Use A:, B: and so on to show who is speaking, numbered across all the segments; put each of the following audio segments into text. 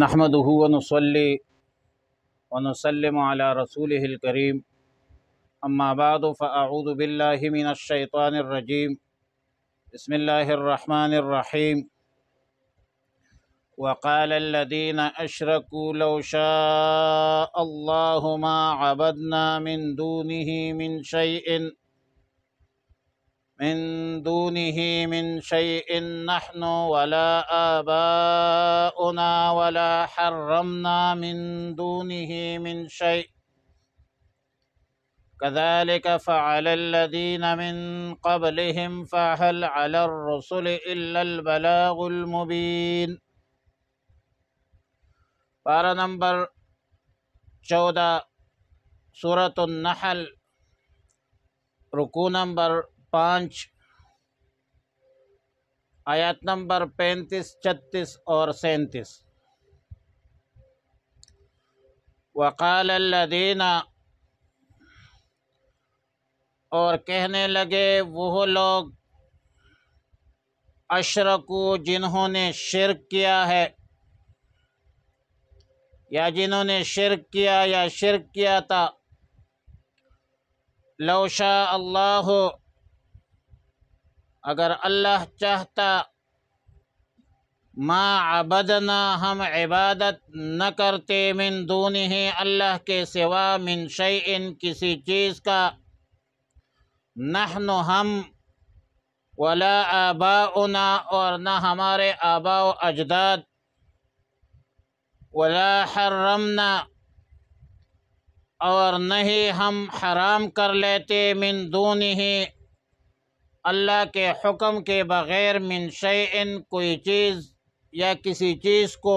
A: نحمده ونصلي ونسلم على رسوله الكريم أما بعد فأعوذ بالله من الشيطان الرجيم بسم الله الرحمن الرحيم وقال الذين أشركوا لو شاء الله ما عبدنا من دونه من شيء نحن ولا آباؤنا ولا حرمنا من دونه من شيء كذلك فعل الذين من قبلهم فهل على الرسل إلا البلاغ المبين۔ پارہ نمبر 14 سورۃ النحل، رکوع نمبر 5، آیات نمبر 35، 36 اور 37۔ وقال الذین، اور کہنے لگے وہ لوگ، اشرکو جنہوں نے شرک کیا ہے، یا جنہوں نے شرک کیا یا شرک کیا تھا، لو شاء اللہ، اگر اللہ چاہتا، ما عبدنا ہم عبادت نہ کرتے، من دونہ اللہ کے سوا، من شیء کسی چیز کا، نحن ہم، ولا آباؤنا اور نہ ہمارے آباء و اجداد، ولا حرمنا اور نہیں ہم حرام کر لیتے، من دونہ اللہ کے حکم کے بغیر، من شیء کوئی چیز یا کسی چیز کو،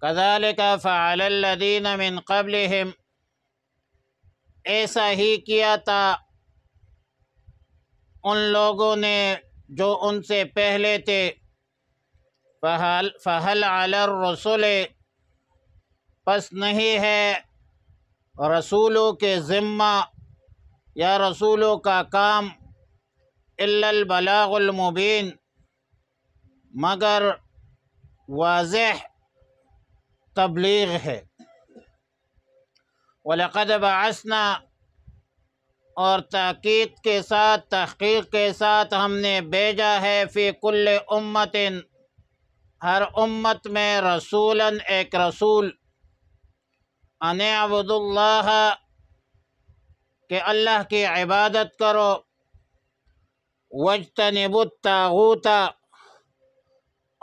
A: کذالک فعل الذین من قبلہم، ایسا ہی کیا تھا ان لوگوں نے جو ان سے پہلے تھے، فہل علی الرسل، پس نہیں ہے رسولوں کے ذمہ یا رسولوں کا کام، الا البلاغ المبین، مگر واضح تبلیغ ہے۔ وَلَقَدْ بَعَثْنَا، اور تاکید کے ساتھ، تحقیق کے ساتھ ہم نے بھیجا ہے، فی کل امت، ہر امت میں، رسولا ایک رسول، ان اعبدوا اللہ، کہ اللہ کی عبادت کرو، واجتنبوا الطاغوت،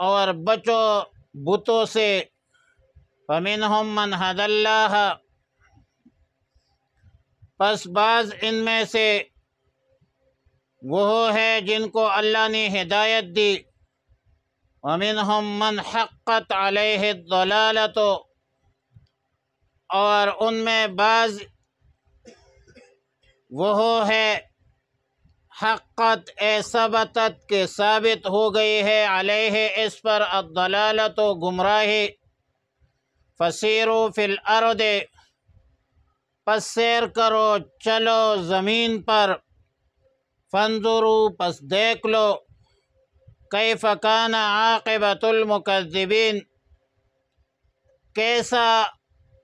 A: اور بچو بتوں سے، فمنہم من ھدی اللہ، پس بعض ان میں سے وہ ہے جن کو اللہ نے ہدایت دی، ومنہم من حقت علیہ الضلالۃ، اور ان میں بعض وہ ہے، حقت ثبتت کے ثابت ہو گئی ہے، علیہ اس پر، الضلالۃ گمراہی، فسیروا فی الارض، پس سیر کرو، چلو زمین پر، فانظروا، پس دیکھ لو، کیف کان عاقبۃ المکذبین، کیسا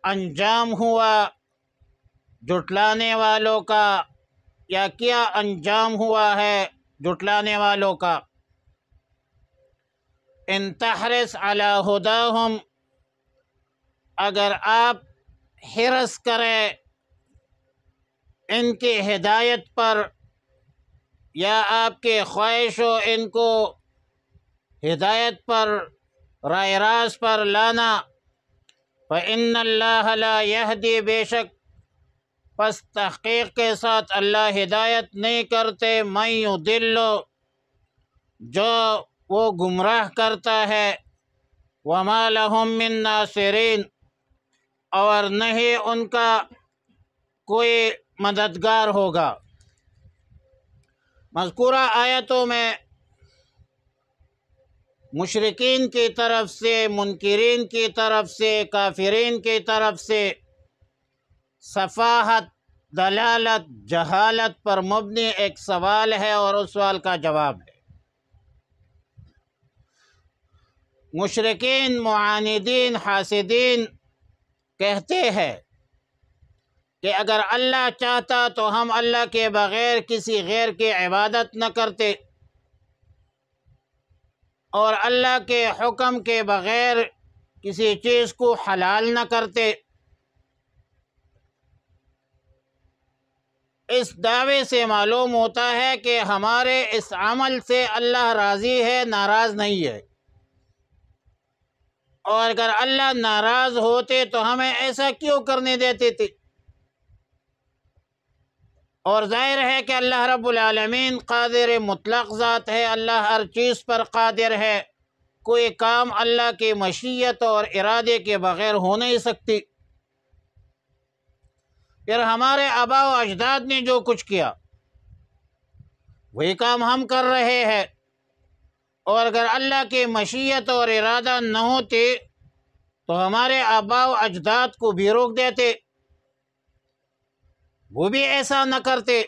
A: انجام ہوا جھٹلانے والوں کا، یا کیا انجام ہوا ہے جھٹلانے والوں کا۔ ان تحرص علی ھداھم، اگر آپ حرص کریں ان کی ہدایت پر، یا آپ کی خواہش ہو ان کو ہدایت پر، راہ راست پر لانا، فإن اللہ لا یہدی، بے شک پس تحقیق کے ساتھ اللہ ہدایت نہیں کرتے، من یضل، جو وہ گمراہ کرتا ہے، وما لہم من ناصرین، اور نہیں ان کا کوئی مددگار ہوگا۔ مذکورہ آیتوں میں مشرکین کی طرف سے، منکرین کی طرف سے، کافرین کی طرف سے سفاہت، دلالت، جہالت پر مبنی ایک سوال ہے، اور اس سوال کا جواب ہے۔ مشرکین، معاندین، حاسدین کہتے ہیں کہ اگر اللہ چاہتا تو ہم اللہ کے بغیر کسی غیر کی عبادت نہ کرتے، اور اللہ کے حکم کے بغیر کسی چیز کو حلال نہ کرتے۔ اس دعوے سے معلوم ہوتا ہے کہ ہمارے اس عمل سے اللہ راضی ہے، ناراض نہیں ہے، اور اگر اللہ ناراض ہوتے تو ہمیں ایسا کیوں کرنے دیتے تھے؟ اور ظاہر ہے کہ اللہ رب العالمین قادر مطلق ذات ہے، اللہ ہر چیز پر قادر ہے، کوئی کام اللہ کی مشیت اور ارادے کے بغیر ہو نہیں سکتی۔ پھر ہمارے آباء و اجداد نے جو کچھ کیا وہی کام ہم کر رہے ہیں، اور اگر اللہ کی مشیت اور ارادہ نہ ہوتے تو ہمارے آباء و اجداد کو بھی روک دیتے، وہ بھی ایسا نہ کرتے،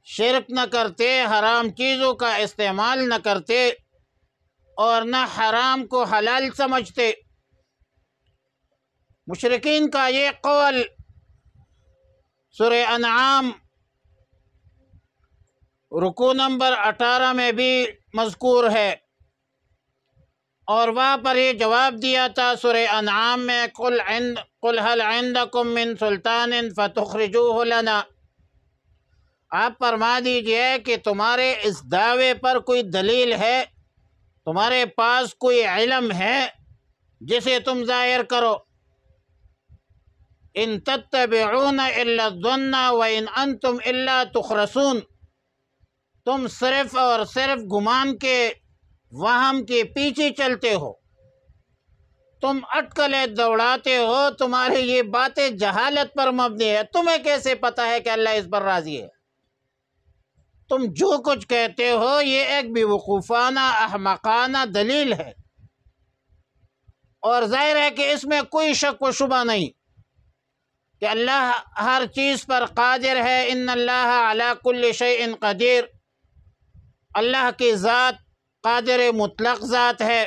A: شرک نہ کرتے، حرام چیزوں کا استعمال نہ کرتے، اور نہ حرام کو حلال سمجھتے۔ مشرکین کا یہ قول سورہ انعام رکوع نمبر 18 میں بھی مذکور ہے، اور وہاں پر یہ جواب دیا تھا سورہ انعام میں، قل هل عندکم من سلطان فتخرجوه لنا، آپ فرما دیجئے کہ تمہارے اس دعوے پر کوئی دلیل ہے، تمہارے پاس کوئی علم ہے جسے تم ظاہر کرو۔ ان تتبعون الا الظن وان انتم الا تخرسون، تم صرف اور صرف گمان کے، وہم کے پیچھے چلتے ہو، تم اٹکلیں دوڑاتے ہو، تمہاری یہ باتیں جہالت پر مبنی ہے، تمہیں کیسے پتہ ہے کہ اللہ اس پر راضی ہے؟ تم جو کچھ کہتے ہو یہ ایک بے وقوفانہ، احمقانہ دلیل ہے، اور ظاہر ہے کہ اس میں کوئی شک و شبہ نہیں کہ اللہ ہر چیز پر قادر ہے۔ ان اللہ علی کل شیء قدیر، اللہ کی ذات قادر مطلق ذات ہے،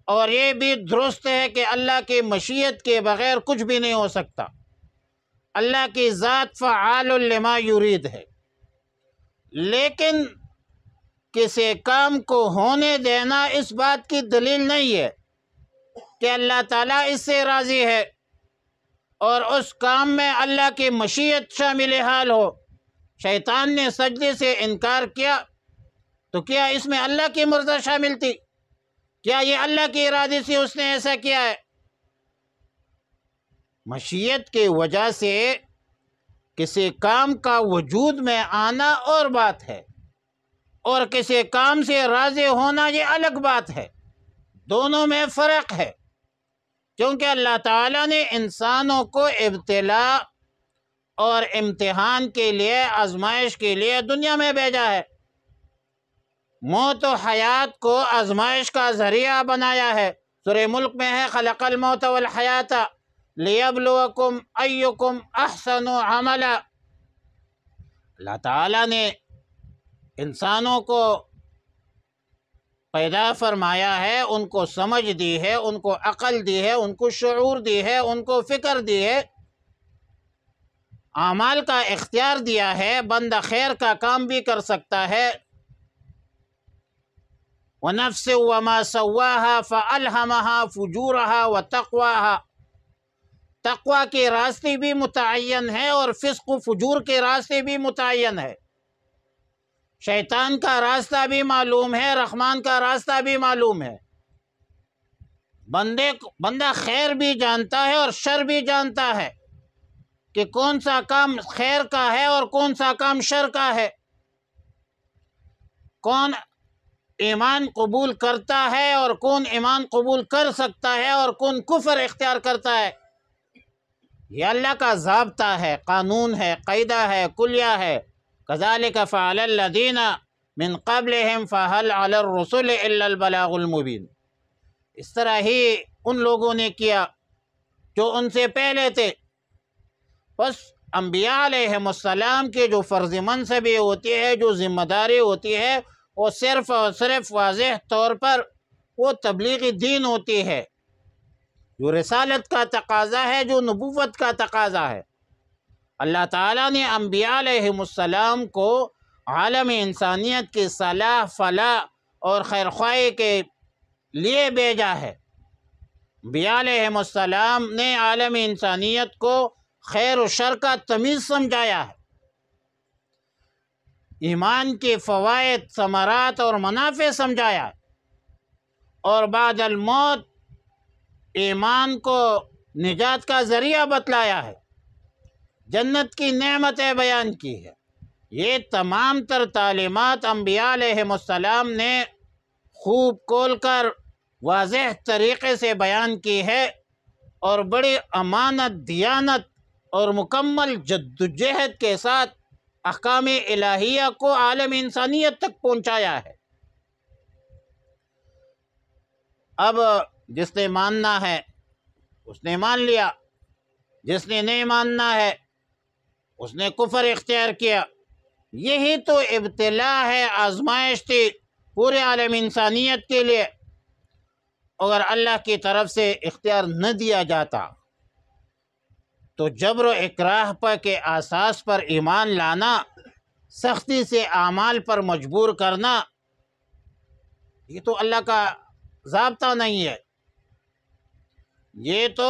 A: اور یہ بھی درست ہے کہ اللہ کی مشیت کے بغیر کچھ بھی نہیں ہو سکتا۔ اللہ کی ذات فعال لما یرید ہے، لیکن کسی کام کو ہونے دینا اس بات کی دلیل نہیں ہے کہ اللہ تعالیٰ اس سے راضی ہے اور اس کام میں اللہ کی مشیت شامل حال ہو۔ شیطان نے سجدے سے انکار کیا تو کیا اس میں اللہ کی مرضی شامل تھی؟ کیا یہ اللہ کی ارادے سے اس نے ایسا کیا ہے؟ مشیت کی وجہ سے کسی کام کا وجود میں آنا اور بات ہے، اور کسی کام سے راضی ہونا یہ الگ بات ہے، دونوں میں فرق ہے، کیونکہ اللہ تعالیٰ نے انسانوں کو ابتلا اور امتحان کے لیے، آزمائش کے لیے دنیا میں بھیجا ہے، موت و حیات کو آزمائش کا ذریعہ بنایا ہے۔ سورہ ملک میں ہے خلق الموت والحیات لیبلوکم ایکم احسن عملا، اللہ تعالیٰ نے انسانوں کو پیدا فرمایا ہے، ان کو سمجھ دی ہے، ان کو عقل دی ہے، ان کو شعور دی ہے، ان کو فکر دی ہے، اعمال کا اختیار دیا ہے، بندہ خیر کا کام بھی کر سکتا ہے۔ وَنَفْسٍ وَمَا سَوَّاهَا فَأَلْهَمَهَا فُجُورَهَا وَتَقْوَاهَا، تقوی کے راستے بھی متعین ہے اور فسق و فجور کے راستے بھی متعین ہے۔ شیطان کا راستہ بھی معلوم ہے، رحمان کا راستہ بھی معلوم ہے۔ بندہ خیر بھی جانتا ہے اور شر بھی جانتا ہے کہ کون سا کام خیر کا ہے اور کون سا کام شر کا ہے، کون ایمان قبول کرتا ہے اور کون ایمان قبول کر سکتا ہے اور کون کفر اختیار کرتا ہے۔ یہ اللہ کا ضابطہ ہے، قانون ہے، قاعدہ ہے، کلیہ ہے۔ كذلك فعل الذين من قبلهم فهل على الرسل الا البلاغ المبين، اس طرح ہی ان لوگوں نے کیا جو ان سے پہلے تھے۔ بس انبیاء علیہم السلام کے جو فرض منصبی ہوتی ہے، جو ذمہ داری ہوتی ہے، وہ صرف اور صرف واضح طور پر وہ تبلیغی دین ہوتی ہے، جو رسالت کا تقاضا ہے، جو نبوت کا تقاضا ہے۔ اللہ تعالیٰ نے انبیاء علیہم السلام کو عالم انسانیت کی صلاح فلاح اور خیرخواہی کے لیے بھیجا ہے۔ انبیاء علیہم السلام نے عالم انسانیت کو خیر و شر کا تمیز سمجھایا ہے، ایمان کے فوائد، ثمرات اور منافع سمجھایا ہے، اور بعد الموت ایمان کو نجات کا ذریعہ بتلایا ہے، جنت کی نعمتیں بیان کی ہے۔ یہ تمام تر تعلیمات انبیاء علیہم السلام نے خوب کھول کر واضح طریقے سے بیان کی ہے، اور بڑی امانت، دیانت اور مکمل جدوجہد کے ساتھ احکام الہیہ کو عالم انسانیت تک پہنچایا ہے۔ اب جس نے ماننا ہے اس نے مان لیا، جس نے نہیں ماننا ہے اس نے کفر اختیار کیا۔ یہی تو ابتلا ہے، آزمائش تھی پورے عالم انسانیت کے لیے۔ اگر اللہ کی طرف سے اختیار نہ دیا جاتا تو جبر و اکراہ پر کے اساس پر ایمان لانا، سختی سے اعمال پر مجبور کرنا، یہ تو اللہ کا ضابطہ نہیں ہے، یہ تو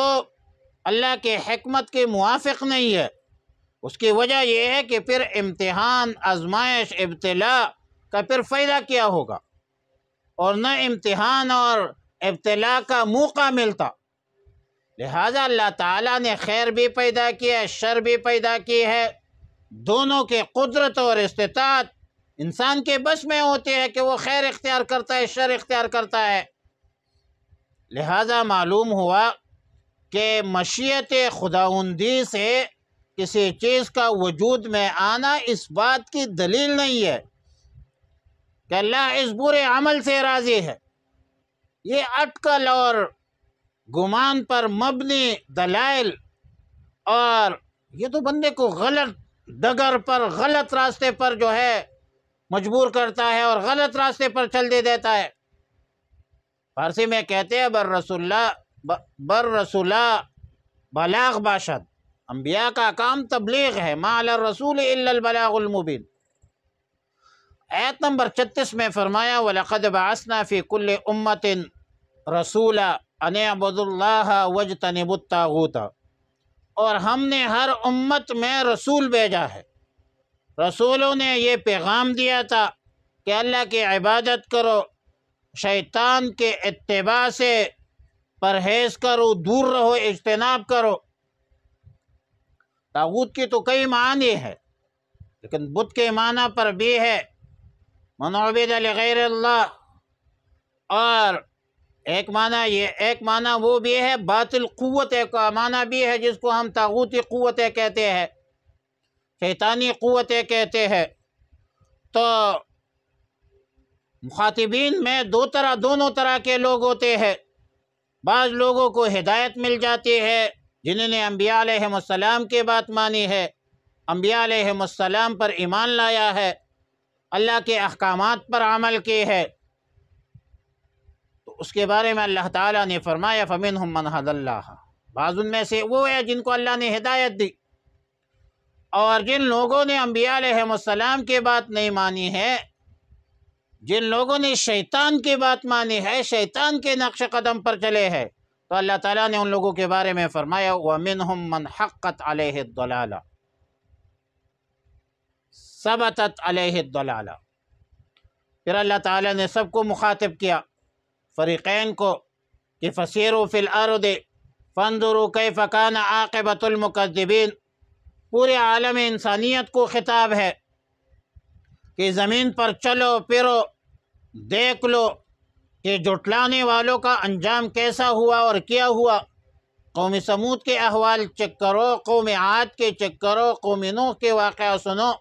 A: اللہ کے حکمت کے موافق نہیں ہے۔ اس کی وجہ یہ ہے کہ پھر امتحان، آزمائش، ابتلا کا پھر فائدہ کیا ہوگا، اور نہ امتحان اور ابتلا کا موقع ملتا۔ لہٰذا اللہ تعالیٰ نے خیر بھی پیدا کیا ہے، شر بھی پیدا کی ہے، دونوں کے قدرت اور استطاعت انسان کے بس میں ہوتی ہے کہ وہ خیر اختیار کرتا ہے، شر اختیار کرتا ہے۔ لہٰذا معلوم ہوا کہ مشیت خداوندی سے کسی چیز کا وجود میں آنا اس بات کی دلیل نہیں ہے کہ اللہ اس برے عمل سے راضی ہے۔ یہ اٹکل اور گمان پر مبنی دلائل، اور یہ تو بندے کو غلط ڈگر پر، غلط راستے پر جو ہے مجبور کرتا ہے، اور غلط راستے پر چل دے دیتا ہے۔ فارسی میں کہتے ہیں بر رسولہ بلاغ باشد، انبیاء کا کام تبلیغ ہے، ما علی الرسول الا البلاغ المبین۔ آیت نمبر 36 میں فرمایا وَلَقَدْ بَعَثْنَا فِي كُلِّ أُمَّةٍ رَسُولًا أَنِ اعْبُدُوا اللَّهَ وَاجْتَنِبُوا الطَّاغُوتَ، اور ہم نے ہر امت میں رسول بھیجا ہے۔ رسولوں نے یہ پیغام دیا تھا کہ اللہ کی عبادت کرو، شیطان کے اتباع سے پرہیز کرو، دور رہو، اجتناب کرو۔ طاغوت کی تو کئی معنی ہے، لیکن بت کے معنی پر بھی ہے من عبد لغیر اللہ، اور ایک معنی وہ بھی ہے باطل قوت کا معنی بھی ہے، جس کو ہم طاغوتی قوتیں کہتے ہیں، شیطانی قوتیں کہتے ہیں۔ تو مخاطبین میں دونوں طرح کے لوگ ہوتے ہیں۔ بعض لوگوں کو ہدایت مل جاتی ہے جنہوں نے انبیاء علیہم السلام کی بات مانی ہے، انبیاء علیہم السلام پر ایمان لایا ہے، اللہ کے احکامات پر عمل کی ہے، تو اس کے بارے میں اللہ تعالیٰ نے فرمایا فَمِنْهُمْ مَنْ هَدَى اللَّهُ، بعض ان میں سے وہ ہے جن کو اللہ نے ہدایت دی، اور جن لوگوں نے انبیاء علیہم السلام کی بات نہیں مانی ہے، جن لوگوں نے شیطان کی بات مانی ہے، شیطان کے نقش قدم پر چلے ہیں، تو اللہ تعالیٰ نے ان لوگوں کے بارے میں فرمایا وَمِنْهُمْ مَنْ حَقَّتْ عَلَيْهِ الضَّلَالَةُ، ثبتت علیہ الضلالہ۔ پھر اللہ تعالیٰ نے سب کو مخاطب کیا، فریقین کو، کہ فسیروا فی الارض فانظروا کیف کان عاقبۃ المکذبین۔ پورے عالم انسانیت کو خطاب ہے کہ زمین پر چلو پھرو، دیکھ لو کہ جھٹلانے والوں کا انجام کیسا ہوا اور کیا ہوا۔ قوم سمود کے احوال چیک کرو، قوم عاد کے چیک کرو، قوم نوح کے واقعہ سنو،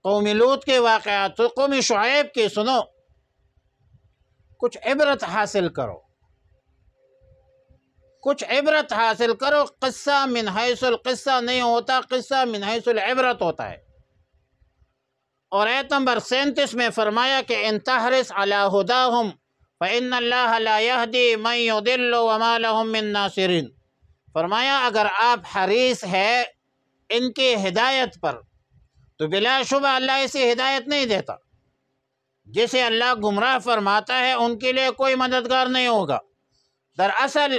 A: قوم لوط کے واقعات، قوم شعیب کے سنو، کچھ عبرت حاصل کرو، کچھ عبرت حاصل کرو۔ قصہ من حیث القصہ نہیں ہوتا، قصہ من حیث العبرت ہوتا ہے۔ اور آیت نمبر 37 میں فرمایا کہ ان تحرص علی ہداہم فإن اللہ لا یہدی من یضل وما لهم من ناصرین۔ فرمایا اگر آپ حریص ہے ان کی ہدایت پر تو بلا شبہ اللہ اسے ہدایت نہیں دیتا۔ جسے اللہ گمراہ فرماتا ہے ان کے لیے کوئی مددگار نہیں ہوگا۔ دراصل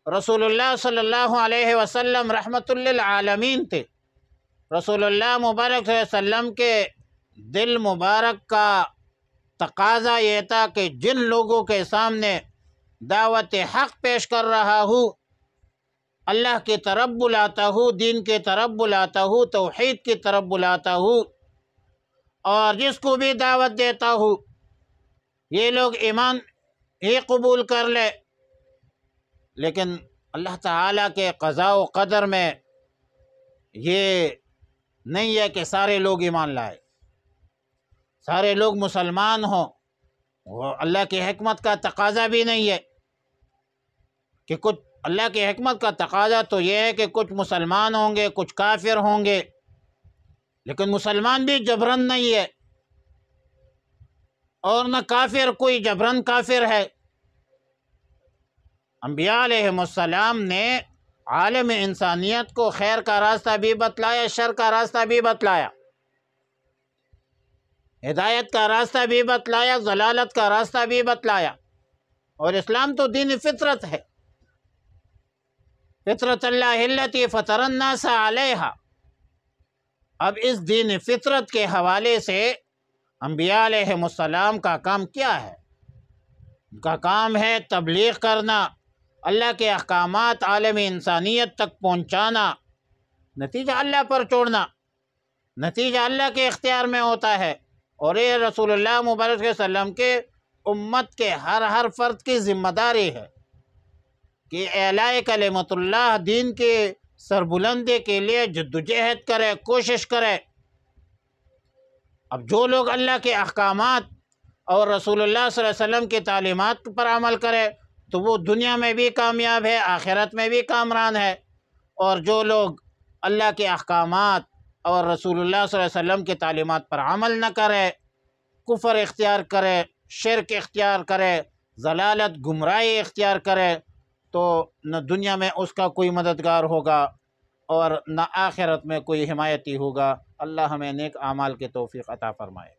A: رسول اللہ صلی اللہ علیہ وسلم رحمت للعالمین تھے۔ رسول اللہ مبارک صلی اللہ علیہ وسلم کے دل مبارک کا تقاضا یہ تھا کہ جن لوگوں کے سامنے دعوت حق پیش کر رہا ہوں، اللہ کی طرف بلاتا ہوں، دین کی طرف بلاتا ہوں، توحید کی طرف بلاتا ہوں، اور جس کو بھی دعوت دیتا ہوں یہ لوگ ایمان ہی قبول کر لے، لیکن اللہ تعالیٰ کے قضاء و قدر میں یہ نہیں ہے کہ سارے لوگ ایمان لائے، سارے لوگ مسلمان ہوں۔ وہ اللہ کی حکمت کا تقاضا بھی نہیں ہے کہ کچھ، اللہ کی حکمت کا تقاضا تو یہ ہے کہ کچھ مسلمان ہوں گے، کچھ کافر ہوں گے، لیکن مسلمان بھی جبرن نہیں ہے اور نہ کافر کوئی جبرن کافر ہے۔ انبیاء علیہم السلام نے عالم انسانیت کو خیر کا راستہ بھی بتلایا، شر کا راستہ بھی بتلایا، ہدایت کا راستہ بھی بتلایا، ضلالت کا راستہ بھی بتلایا، اور اسلام تو دین فطرت ہے، فطرت اللہ التی فطر الناس علیہا۔ اب اس دین فطرت کے حوالے سے انبیاء علیہم السلام کا کام کیا ہے؟ ان کا کام ہے تبلیغ کرنا، اللہ کے احکامات عالم انسانیت تک پہنچانا، نتیجہ اللہ پر چھوڑنا، نتیجہ اللہ کے اختیار میں ہوتا ہے، اور یہ رسول اللہ مبارک صلی اللہ علیہ وسلم کے امت کے ہر فرد کی ذمہ داری ہے کہ اعلاء کلمت اللہ، دین کے سربلندی کے لیے جدوجہد کرے، کوشش کرے۔ اب جو لوگ اللہ کے احکامات اور رسول اللہ صلی اللہ علیہ وسلم کی تعلیمات پر عمل کرے تو وہ دنیا میں بھی کامیاب ہے، آخرت میں بھی کامران ہے، اور جو لوگ اللہ کے احکامات اور رسول اللہ صلی اللہ علیہ وسلم کی تعلیمات پر عمل نہ کرے، کفر اختیار کرے، شرک اختیار کرے، ضلالت گمراہی اختیار کرے، تو نہ دنیا میں اس کا کوئی مددگار ہوگا اور نہ آخرت میں کوئی حمایتی ہوگا۔ اللہ ہمیں نیک اعمال کی توفیق عطا فرمائے۔